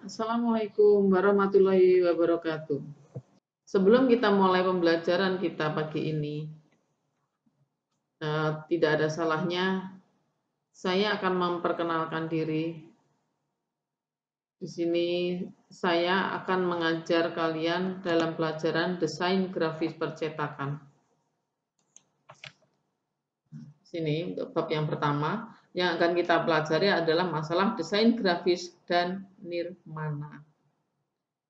Assalamualaikum warahmatullahi wabarakatuh. Sebelum kita mulai pembelajaran kita pagi ini, tidak ada salahnya saya akan memperkenalkan diri. Di sini saya akan mengajar kalian dalam pelajaran desain grafis percetakan. Sini untuk bab yang pertama yang akan kita pelajari adalah masalah desain grafis dan nirmana.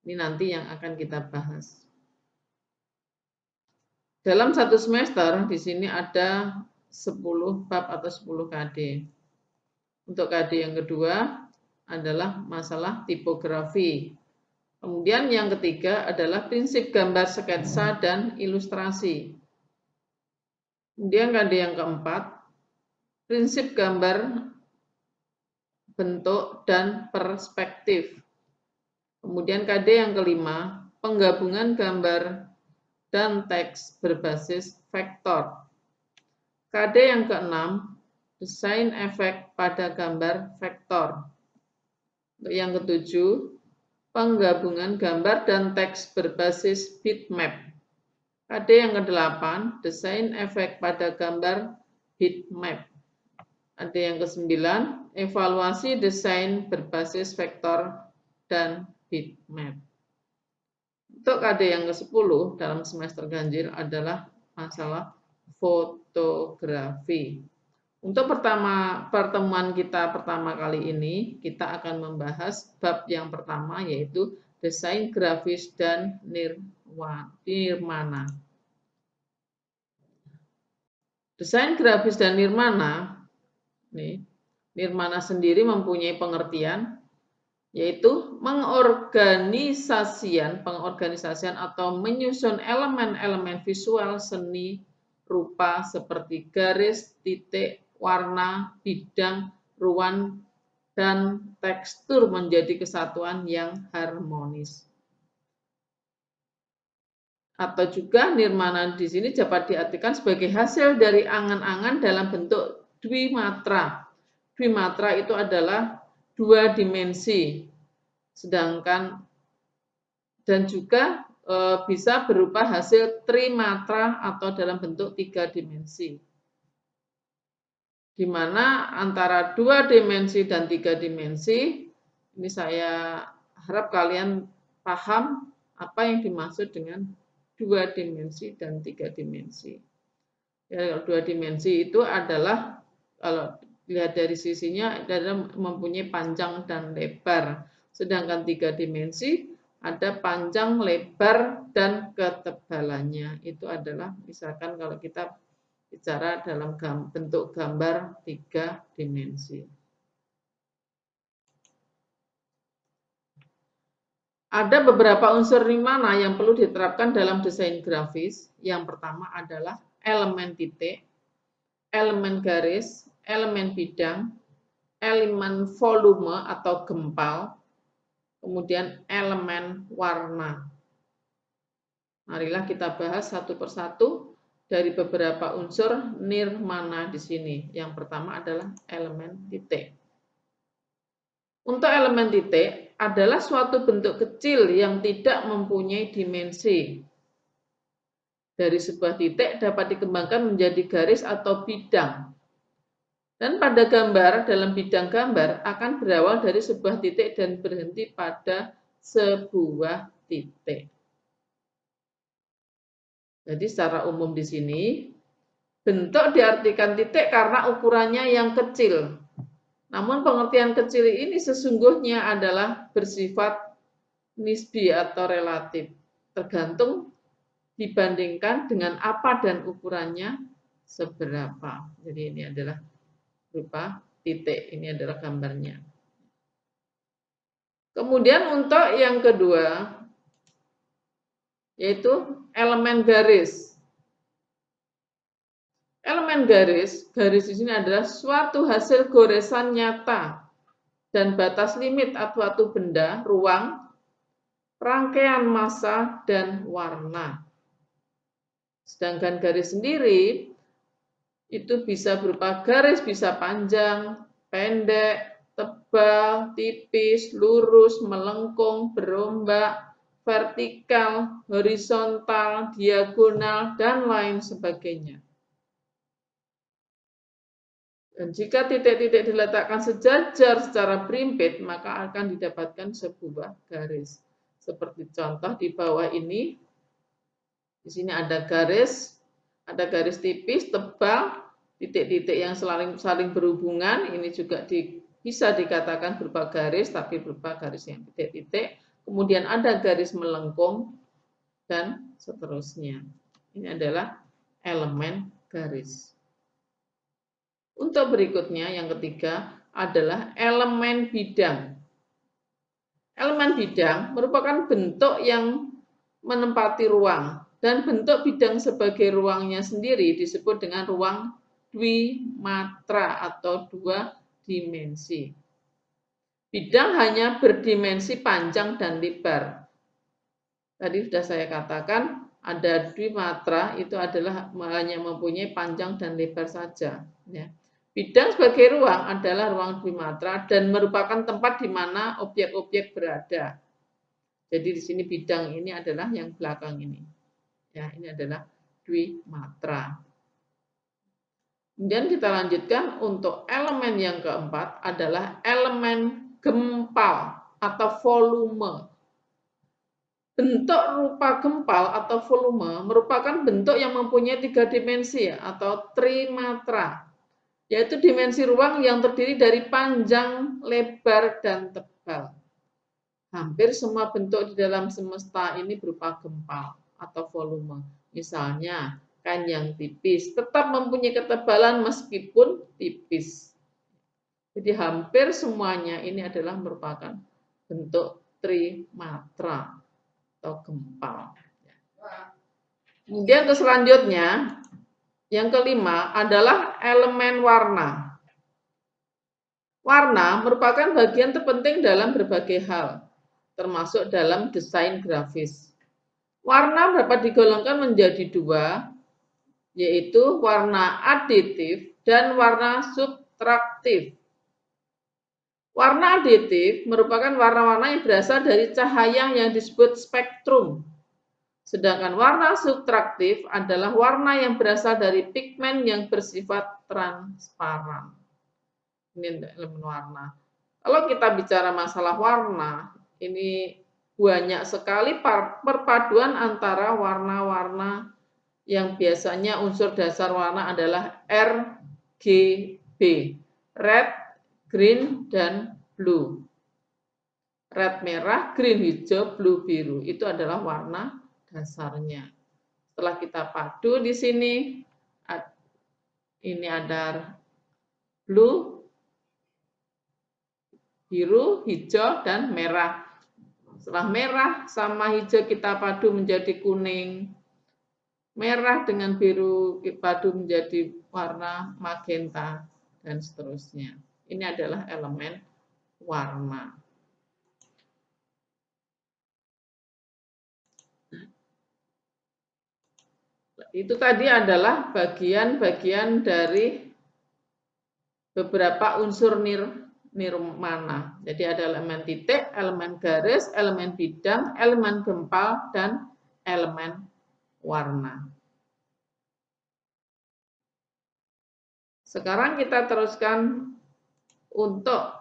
Ini nanti yang akan kita bahas. Dalam satu semester di sini ada 10 bab atau 10 KD. Untuk KD yang kedua adalah masalah tipografi. Kemudian yang ketiga adalah prinsip gambar sketsa dan ilustrasi. Kemudian KD yang keempat, prinsip gambar bentuk dan perspektif. Kemudian KD yang kelima, penggabungan gambar dan teks berbasis vektor. KD yang keenam, desain efek pada gambar vektor. Untuk yang ketujuh, penggabungan gambar dan teks berbasis bitmap. KD yang kedelapan, desain efek pada gambar bitmap. KD yang kesembilan, evaluasi desain berbasis vektor dan bitmap. Untuk KD yang ke-10 dalam semester ganjil adalah masalah fotografi. Untuk pertemuan kita pertama kali ini, kita akan membahas bab yang pertama yaitu desain grafis dan nirmana. Desain grafis dan nirmana, nirmana sendiri mempunyai pengertian yaitu pengorganisasian atau menyusun elemen-elemen visual seni rupa seperti garis, titik, warna, bidang, ruang, dan tekstur menjadi kesatuan yang harmonis. Atau juga nirmana di sini dapat diartikan sebagai hasil dari angan-angan dalam bentuk dwimatra. Dwimatra itu adalah 2 dimensi, sedangkan dan juga bisa berupa hasil trimatra atau dalam bentuk 3 dimensi. Di mana antara 2 dimensi dan 3 dimensi, ini saya harap kalian paham apa yang dimaksud dengan 2 dimensi dan 3 dimensi. Ya, 2 dimensi itu adalah, kalau lihat dari sisinya, adalah mempunyai panjang dan lebar. Sedangkan 3 dimensi ada panjang, lebar, dan ketebalannya. Itu adalah misalkan kalau kita bicara dalam bentuk gambar 3 dimensi. Ada beberapa unsur nirmana yang perlu diterapkan dalam desain grafis. Yang pertama adalah elemen titik, elemen garis, elemen bidang, elemen volume atau gempal, kemudian elemen warna. Marilah kita bahas satu persatu dari beberapa unsur nirmana di sini. Yang pertama adalah elemen titik. Untuk elemen titik adalah suatu bentuk kecil yang tidak mempunyai dimensi. Dari sebuah titik dapat dikembangkan menjadi garis atau bidang. Dan pada gambar, dalam bidang gambar akan berawal dari sebuah titik dan berhenti pada sebuah titik. Jadi secara umum di sini, bentuk diartikan titik karena ukurannya yang kecil. Namun pengertian kecil ini sesungguhnya adalah bersifat nisbi atau relatif, tergantung dibandingkan dengan apa dan ukurannya seberapa. Jadi ini adalah berupa titik, ini adalah gambarnya. Kemudian untuk yang kedua, yaitu elemen garis. Elemen garis di sini adalah suatu hasil goresan nyata dan batas limit suatu benda, ruang, rangkaian massa, dan warna. Sedangkan garis sendiri itu bisa berupa garis, bisa panjang, pendek, tebal, tipis, lurus, melengkung, berombak, vertikal, horizontal, diagonal, dan lain sebagainya. Dan jika titik-titik diletakkan sejajar secara berimpit, maka akan didapatkan sebuah garis. Seperti contoh di bawah ini, di sini ada garis tipis, tebal, titik-titik yang saling berhubungan. Ini juga bisa dikatakan berupa garis, tapi berupa garis yang titik-titik. Kemudian ada garis melengkung, dan seterusnya. Ini adalah elemen garis. Untuk berikutnya, yang ketiga adalah elemen bidang. Elemen bidang merupakan bentuk yang menempati ruang, dan bentuk bidang sebagai ruangnya sendiri disebut dengan ruang dwimatra atau dua dimensi. Bidang hanya berdimensi panjang dan lebar. Tadi sudah saya katakan ada dwimatra, itu adalah hanya mempunyai panjang dan lebar saja. Ya. Bidang sebagai ruang adalah ruang dwimatra dan merupakan tempat di mana objek-objek berada. Jadi di sini bidang ini adalah yang belakang ini. Ya, ini adalah dwimatra. Kemudian kita lanjutkan untuk elemen yang keempat adalah elemen gempal atau volume. Bentuk rupa gempal atau volume merupakan bentuk yang mempunyai 3 dimensi atau trimatra, yaitu dimensi ruang yang terdiri dari panjang, lebar, dan tebal. Hampir semua bentuk di dalam semesta ini berupa gempal atau volume. Misalnya, kain yang tipis tetap mempunyai ketebalan meskipun tipis. Jadi hampir semuanya ini adalah merupakan bentuk trimatra atau gempal. Kemudian selanjutnya, yang kelima adalah elemen warna. Warna merupakan bagian terpenting dalam berbagai hal, termasuk dalam desain grafis. Warna dapat digolongkan menjadi dua, yaitu warna aditif dan warna subtraktif. Warna aditif merupakan warna-warna yang berasal dari cahaya yang disebut spektrum. Sedangkan warna subtraktif adalah warna yang berasal dari pigmen yang bersifat transparan. Ini elemen warna. Kalau kita bicara masalah warna, ini banyak sekali perpaduan antara warna-warna yang biasanya unsur dasar warna adalah RGB, red, green, dan blue. Red merah, green hijau, blue biru. Itu adalah warna dasarnya. Setelah kita padu di sini, ini ada blue, biru, hijau, dan merah. Setelah merah sama hijau kita padu menjadi kuning. Merah dengan biru padu menjadi warna magenta, dan seterusnya. Ini adalah elemen warna. Itu tadi adalah bagian-bagian dari beberapa unsur nirmana. Jadi ada elemen titik, elemen garis, elemen bidang, elemen gempal, dan elemen warna. Sekarang kita teruskan untuk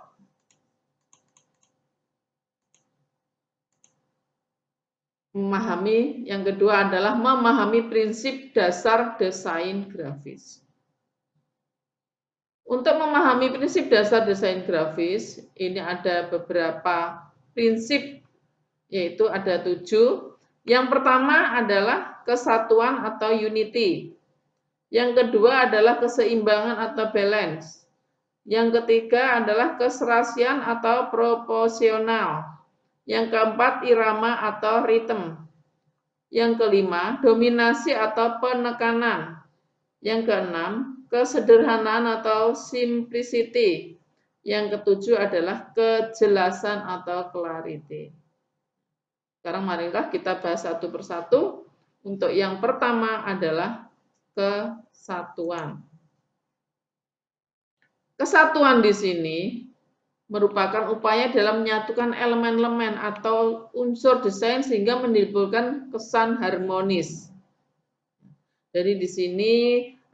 memahami, yang kedua adalah memahami prinsip dasar desain grafis. Untuk memahami prinsip dasar desain grafis, ini ada beberapa prinsip, yaitu ada 7. Yang pertama adalah kesatuan atau unity. Yang kedua adalah keseimbangan atau balance. Yang ketiga adalah keserasian atau proporsional. Yang keempat, irama atau ritme. Yang kelima, dominasi atau penekanan. Yang keenam, kesederhanaan atau simplicity. Yang ketujuh adalah kejelasan atau clarity. Sekarang marilah kita bahas satu persatu. Untuk yang pertama adalah kesatuan. Kesatuan di sini merupakan upaya dalam menyatukan elemen-elemen atau unsur desain sehingga menimbulkan kesan harmonis. Jadi di sini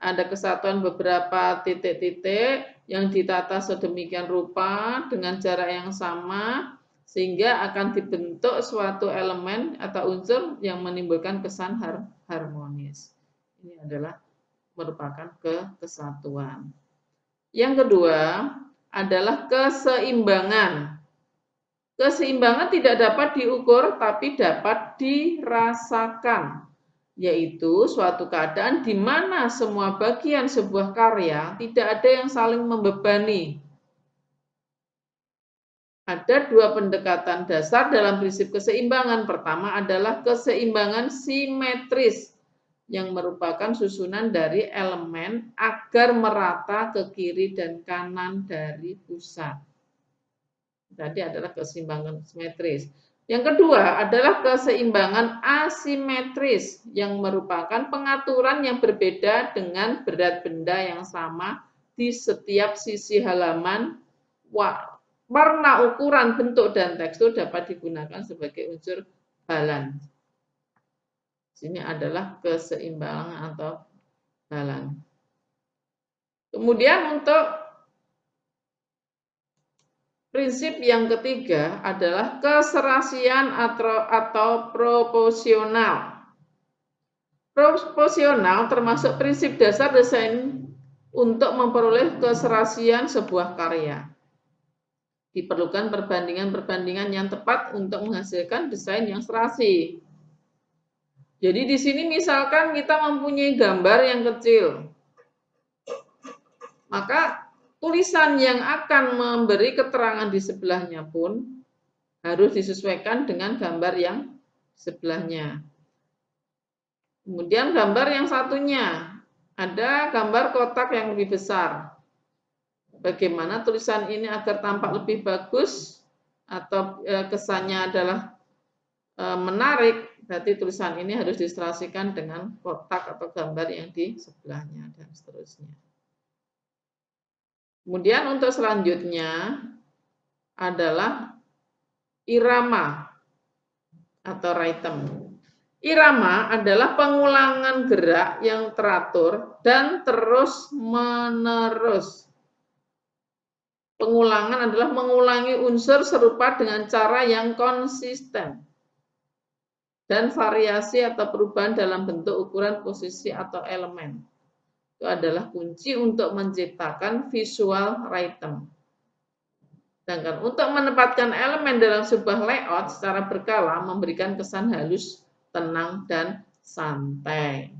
ada kesatuan beberapa titik-titik yang ditata sedemikian rupa dengan jarak yang sama sehingga akan dibentuk suatu elemen atau unsur yang menimbulkan kesan harmonis. Ini adalah merupakan kesatuan. Yang kedua adalah keseimbangan. Keseimbangan tidak dapat diukur tapi dapat dirasakan, yaitu suatu keadaan di mana semua bagian sebuah karya tidak ada yang saling membebani. Ada dua pendekatan dasar dalam prinsip keseimbangan. Pertama adalah keseimbangan simetris, yang merupakan susunan dari elemen agar merata ke kiri dan kanan dari pusat. Tadi adalah keseimbangan simetris. Yang kedua adalah keseimbangan asimetris, yang merupakan pengaturan yang berbeda dengan berat benda yang sama di setiap sisi halaman. Warna, ukuran, bentuk, dan tekstur dapat digunakan sebagai unsur balance. Sini adalah keseimbangan atau balance. Kemudian untuk prinsip yang ketiga adalah keserasian atau proporsional. Proporsional termasuk prinsip dasar desain untuk memperoleh keserasian sebuah karya. Diperlukan perbandingan-perbandingan yang tepat untuk menghasilkan desain yang serasi. Jadi di sini misalkan kita mempunyai gambar yang kecil, maka tulisan yang akan memberi keterangan di sebelahnya pun harus disesuaikan dengan gambar yang sebelahnya. Kemudian gambar yang satunya, ada gambar kotak yang lebih besar. Bagaimana tulisan ini agar tampak lebih bagus atau kesannya adalah menarik, berarti tulisan ini harus diserasikan dengan kotak atau gambar yang di sebelahnya dan seterusnya. Kemudian untuk selanjutnya adalah irama atau rhythm. Irama adalah pengulangan gerak yang teratur dan terus-menerus. Pengulangan adalah mengulangi unsur serupa dengan cara yang konsisten. Dan variasi atau perubahan dalam bentuk, ukuran, posisi, atau elemen. Itu adalah kunci untuk menciptakan visual rhythm. Sedangkan untuk menempatkan elemen dalam sebuah layout secara berkala memberikan kesan halus, tenang, dan santai.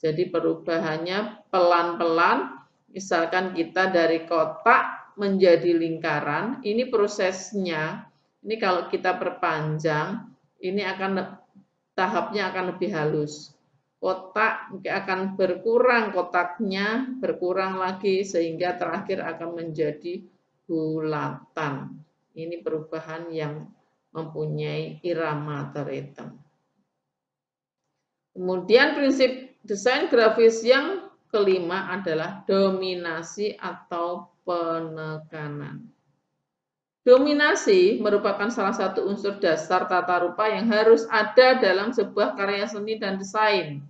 Jadi perubahannya pelan-pelan, misalkan kita dari kotak menjadi lingkaran, ini prosesnya, ini kalau kita perpanjang, ini akan tahapnya akan lebih halus. Kotak akan berkurang, kotaknya berkurang lagi sehingga terakhir akan menjadi bulatan. Ini perubahan yang mempunyai irama atau ritme. Kemudian prinsip desain grafis yang kelima adalah dominasi atau penekanan. Dominasi merupakan salah satu unsur dasar tata rupa yang harus ada dalam sebuah karya seni dan desain.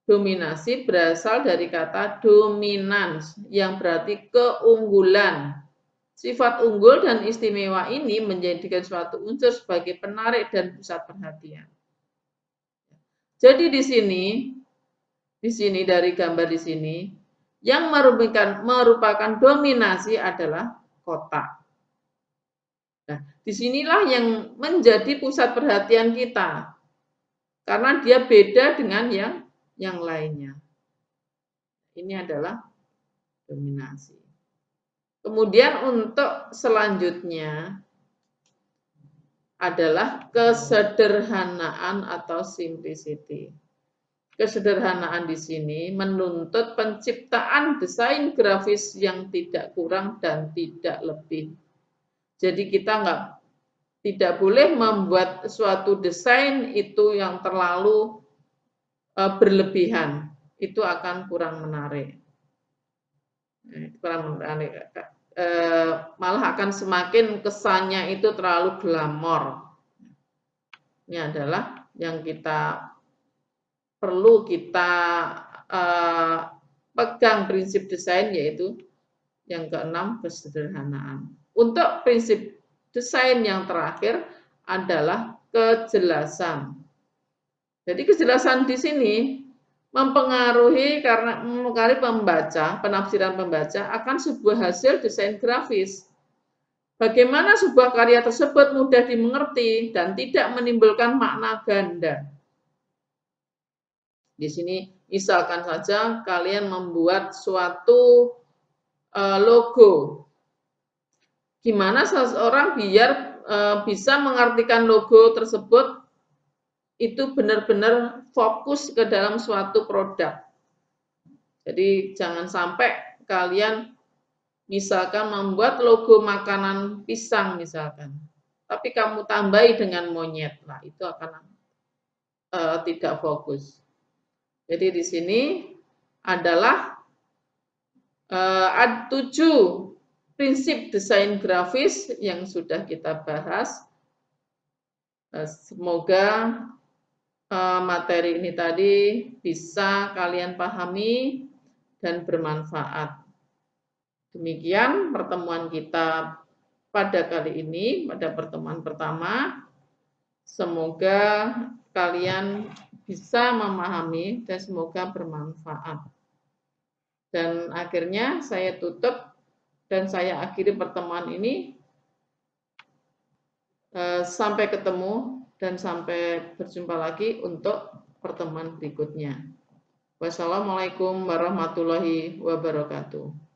Dominasi berasal dari kata dominans yang berarti keunggulan. Sifat unggul dan istimewa ini menjadikan suatu unsur sebagai penarik dan pusat perhatian. Jadi di sini dari gambar di sini, yang merupakan dominasi adalah kotak. Nah, disinilah yang menjadi pusat perhatian kita, karena dia beda dengan yang lainnya. Ini adalah dominasi. Kemudian untuk selanjutnya adalah kesederhanaan atau simplicity. Kesederhanaan di sini menuntut penciptaan desain grafis yang tidak kurang dan tidak lebih. Jadi kita tidak boleh membuat suatu desain itu yang terlalu berlebihan. Itu akan kurang menarik. malah akan semakin kesannya itu terlalu glamor. Ini adalah yang perlu kita pegang prinsip desain, yaitu yang keenam, kesederhanaan. Untuk prinsip desain yang terakhir adalah kejelasan. Jadi kejelasan di sini mempengaruhi pembaca, penafsiran pembaca akan sebuah hasil desain grafis. Bagaimana sebuah karya tersebut mudah dimengerti dan tidak menimbulkan makna ganda. Di sini misalkan saja kalian membuat suatu logo. Gimana seseorang biar bisa mengartikan logo tersebut itu benar-benar fokus ke dalam suatu produk. Jadi jangan sampai kalian misalkan membuat logo makanan pisang misalkan, tapi kamu tambahi dengan monyet, nah itu akan tidak fokus. Jadi di sini adalah 7 prinsip desain grafis yang sudah kita bahas. Semoga materi ini tadi bisa kalian pahami dan bermanfaat. Demikian pertemuan kita pada kali ini, pada pertemuan pertama. Semoga kalian bisa memahami dan semoga bermanfaat. Dan akhirnya saya tutup dan saya akhiri pertemuan ini. Sampai ketemu dan sampai berjumpa lagi untuk pertemuan berikutnya. Wassalamualaikum warahmatullahi wabarakatuh.